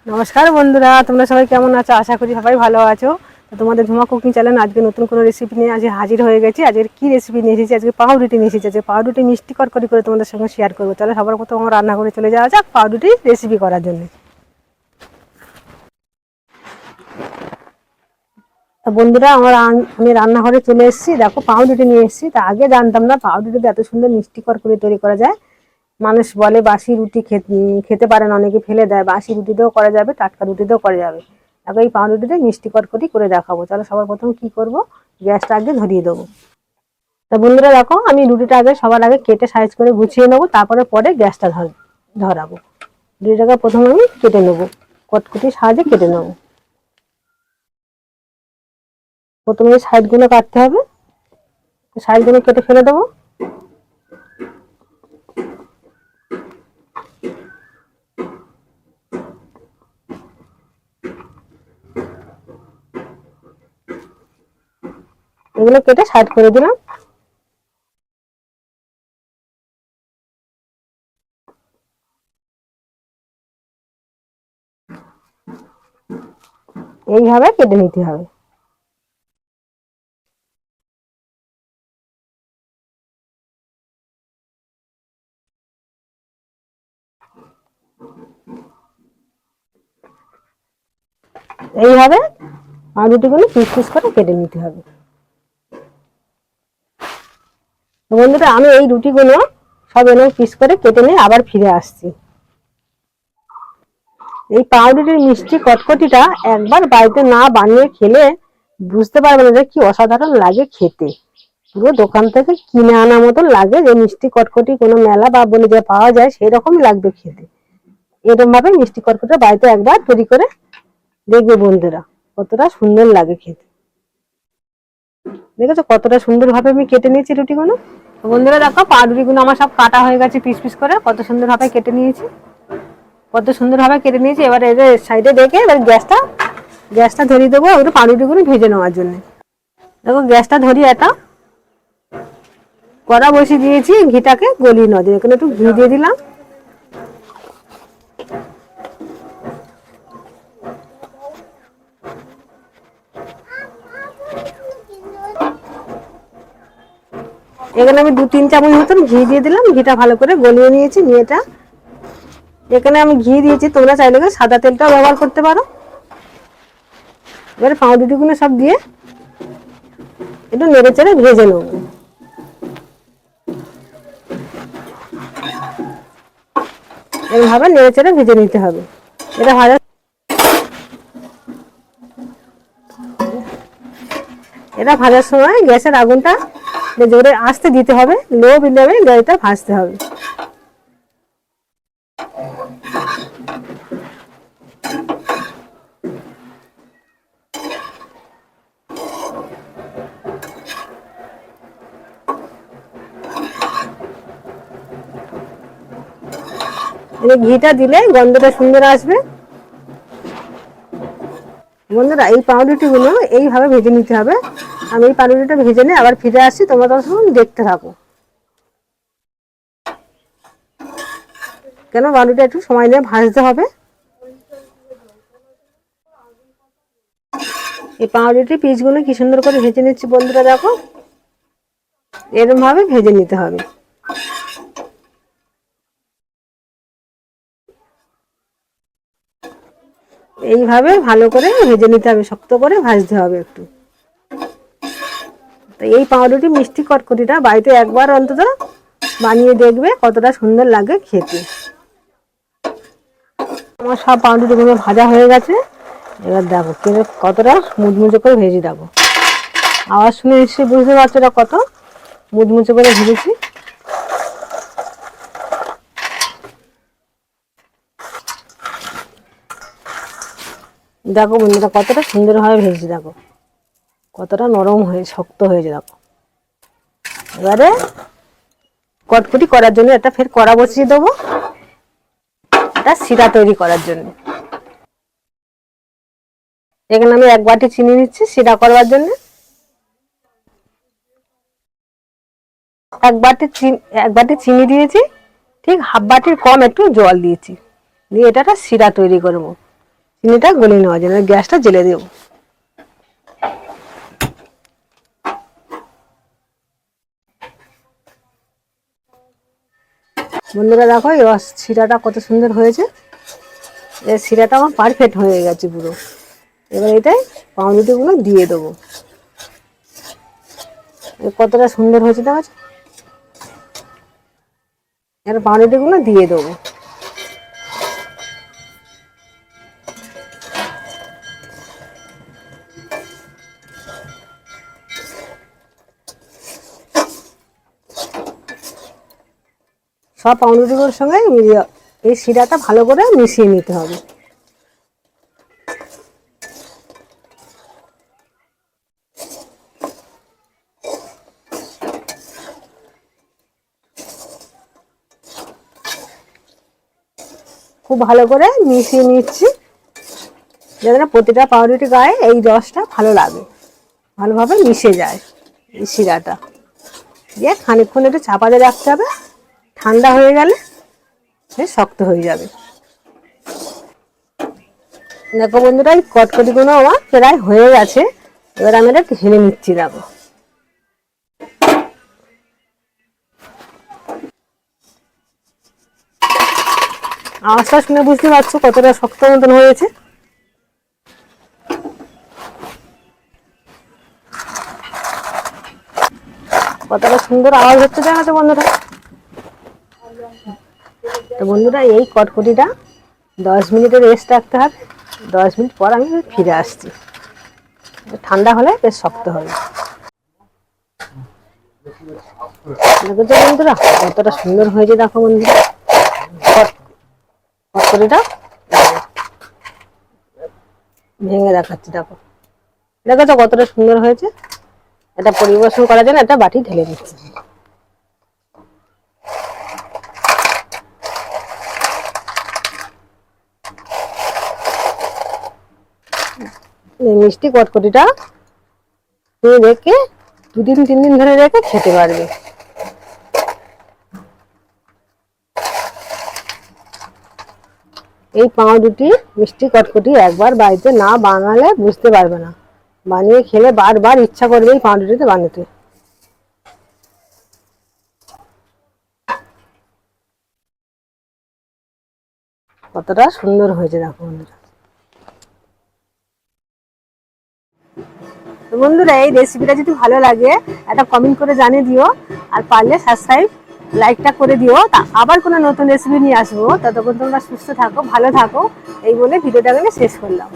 নমস্কার বন্ধুরা, তোমরা সবাই কেমন আছো? আশা করি সবাই ভালো আছো। তো তোমাদের ঝুমা কুকিং চ্যানেল আজকে নতুন কোনো রেসিপি নিয়ে আজকে হাজির হয়ে গেছি। আজকে কি রেসিপি নিয়ে এসেছি? আজকে পাউরুটি নিয়ে এসেছি। আজকে পাউরুটি মিষ্টি করকরি করে তোমাদের সঙ্গে শেয়ার করবো। তাহলে সবার প্রথম আমার রান্না করে চলে যাওয়া যাক পাউরুটি রেসিপি করার জন্য। তো বন্ধুরা, আমি রান্নাঘরে চলে এসেছি। দেখো পাউরুটি নিয়ে এসেছি। তা আগে জানতাম না পাউরুটিতে এত সুন্দর মিষ্টি করকরি তৈরি করা যায়। মানুষ বলে বাসি রুটি খেতে পারে না, অনেকে ফেলে দেয়। বাসি রুটিতেও করা যাবে, টাটকা রুটিতেও করা যাবে। এখন এই পাউরুটিতে মিষ্টি করকরি করে দেখাবো। তাহলে সবার প্রথম কি করব, গ্যাসটা আগে ধরিয়ে দেবো। তা বন্ধুরা দেখো, আমি রুটিটা আগে সবার আগে কেটে সাইজ করে গুছিয়ে নেবো, পরে গ্যাসটা ধরাবো। রুটিটাকে প্রথমে আমি কেটে নেবো, কটকুটির সাহায্যে কেটে নেবো। প্রথমে সাইডগুলো কাটতে হবে, সাইডগুলো কেটে ফেলে দেবো। এগুলো কেটে সাইড করে দিলাম। এইভাবে কেটে নিতে হবে। এইভাবে পাউরুটিগুলো পিস পিস করে কেটে নিতে হবে। বন্ধুরা, আমি এই রুটিগুলো সব এনে পিস করে কেটে নিয়ে আবার ফিরে আসছি। এই পাউরুটির মিষ্টি কটকটিটা একবার বাড়িতে না বানিয়ে খেলে বুঝতে পারবে না যে কি অসাধারণ লাগে খেতে। পুরো দোকান থেকে কিনে আনা মতন লাগে, যে মিষ্টি কটকটি কোনো মেলা বা বলে যে পাওয়া যায় সেই রকমই লাগবে খেতে। এরকম ভাবে মিষ্টি কটকটি বাড়িতে একবার তৈরি করে দেখবে বন্ধুরা, কতটা সুন্দর লাগে খেতে। দেখেছো কতটা সুন্দর ভাবে আমি কেটে নিয়েছি রুটিগুলো। বন্ধুরা দেখো, পাউরুটিগুলো আমার সব কাটা হয়ে গেছে পিস পিস করে, কত সুন্দর ভাবে কেটে নিয়েছি। এবারে এদের সাইডে রেখে এবার গ্যাসটা ধরিয়ে দেবো একটু পাউরুটিগুলো ভেজে নেওয়ার জন্য। দেখো গ্যাসটা ধরিয়ে একটা কড়া বসিয়ে দিয়েছি, ঘিটাকে গলিয়ে নেওয়ার জন্য। এখানে একটু ঘি দিয়ে দিলাম। এখানে আমি 2-3 চামচ মতন ঘি দিয়ে দিলাম। ঘিটা ভালো করে গলিয়ে নিয়েছি। এখানে আমি ঘি দিয়েছি, তোমরা চাইলে সাদা তেলটাও ব্যবহার করতে পারো। এবারে পাউরুটিগুলো সব দিয়ে একটু নেড়ে চেড়ে ভেজে নেব। এইভাবে নেড়ে চেড়ে ভেজে নিতে হবে। এটা ভাজার সময় গ্যাসের আগুনটা জোরে আস্তে দিতে হবে, লো ফ্লেমে গ্যাসটা ভাজতে হবে। ঘিটা দিলে গন্ধটা সুন্দর আসবে। বন্ধুরা, এই পাউরুটিগুলো এইভাবে ভেজে নিতে হবে। আমি এই পাউরুটিটা ভেজে নিয়ে আবার ফিরে আসছি, তোমরা তখন দেখতে থাকো। কেন পাউরুটিটা একটু সময় নিয়ে ভাজতে হবে। এই পাউরুটি পিসগুলো কি সুন্দর করে ভেজে নিচ্ছি বন্ধুরা, দেখো এরকম ভাবে ভেজে নিতে হবে। এইভাবে ভালো করে ভেজে নিতে হবে, শক্ত করে ভাজতে হবে একটু। তো এই পাউরুটি মিষ্টি কটকটিটা বাড়িতে একবার অন্তত বানিয়ে দেখবে, কতটা সুন্দর লাগে খেতে। আমার সব পাউরুটিগুলো ভাজা হয়ে গেছে। এবার দেখো কতটা মুচমুচে করে ভেজে দেখো। আওয়াজ শুনে নিশ্চয়ই বুঝতে পারছো এটা কত মুচমুচে করে ভেজেছি। দেখো বন্ধুরা, কতটা সুন্দরভাবে ভেজেছি। দেখো কতটা নরম হয়ে শক্ত হয়েছে। দেখো এবারে কটকটি করার জন্য একটা ফের কড়া বসিয়ে দেবো, এটা শিরা তৈরি করার জন্য। এখানে আমি 1 বাটি চিনি নিচ্ছি শিরা করবার জন্য। 1 বাটি চিনি দিয়েছি, ঠিক হাফ বাটির কম একটু জল দিয়েছি, দিয়ে এটা একটা শিরা তৈরি করবো। চিনিটা গলিয়ে নেওয়ার জন্য গ্যাসটা জ্বেলে দেব। বন্ধুরা দেখো এই শিরাটা কত সুন্দর হয়েছে, এই শিরাটা আমার পারফেক্ট হয়ে গেছে পুরো। এবার এটাই পাউরুটিগুলো দিয়ে দেবো। কতটা সুন্দর হয়েছে দেখো। এবার পাউরুটিগুলো দিয়ে দেবো। সব পাউরুটিগুলোর সঙ্গে এই শিরাটা ভালো করে মিশিয়ে নিতে হবে। খুব ভালো করে মিশিয়ে নিচ্ছি যাতে প্রতিটা পাউরুটি গায়ে এই রসটা ভালো লাগে, ভালোভাবে মিশে যায় এই শিরাটা। দিয়ে খানিকক্ষণ একটু চাপা দিয়ে রাখতে হবে, ঠান্ডা হয়ে গেলে শক্ত হয়ে যাবে। দেখো বন্ধুরা এই কটকটিগুলো আমার প্রায় হয়ে গেছে। এবার আমি এটা ঢেলে নিচ্ছি। দেখো আওয়াজটা শুনে বুঝতে পারছো কতটা শক্ত মতন হয়েছে। কতটা সুন্দর আওয়াজ হচ্ছে জানো তো বন্ধুরা। তো বন্ধুরা এই কটকটিটা 10 মিনিটের রেস্ট রাখতে হবে। 10 মিনিট পর আমি ফিরে আসছি। ঠান্ডা হলে বেশ শক্ত হবে। দেখো বন্ধুরা কতটা সুন্দর হয়েছে। দেখো বন্ধুরা কটকটিটা ভেঙে দেখাচ্ছি। দেখো দেখো তো কতটা সুন্দর হয়েছে। এটা পরিবেশন করার জন্য একটা বাটি ঢেলে দিচ্ছি। এই মিষ্টি কটকটিটা তুমি রেখে 2-3 দিন ধরে রেখে খেতে পারবে। এই পাউরুটি মিষ্টি কটকটি একবার বাড়িতে না বানালে বুঝতে পারবে না, বানিয়ে খেলে বারবার ইচ্ছা করবে এই পাউরুটিতে বানাতে। কতটা সুন্দর হয়েছে দেখো বন্ধুরা। তো বন্ধুরা এই রেসিপিটা যদি ভালো লাগে একটা কমেন্ট করে জানিয়ে দিও, আর পারলে সাবস্ক্রাইব লাইকটা করে দিও। তা আবার কোনো নতুন রেসিপি নিয়ে আসবো। ততক্ষণ তোমরা সুস্থ থাকো, ভালো থাকো। এই বলে ভিডিওটা শেষ করলাম।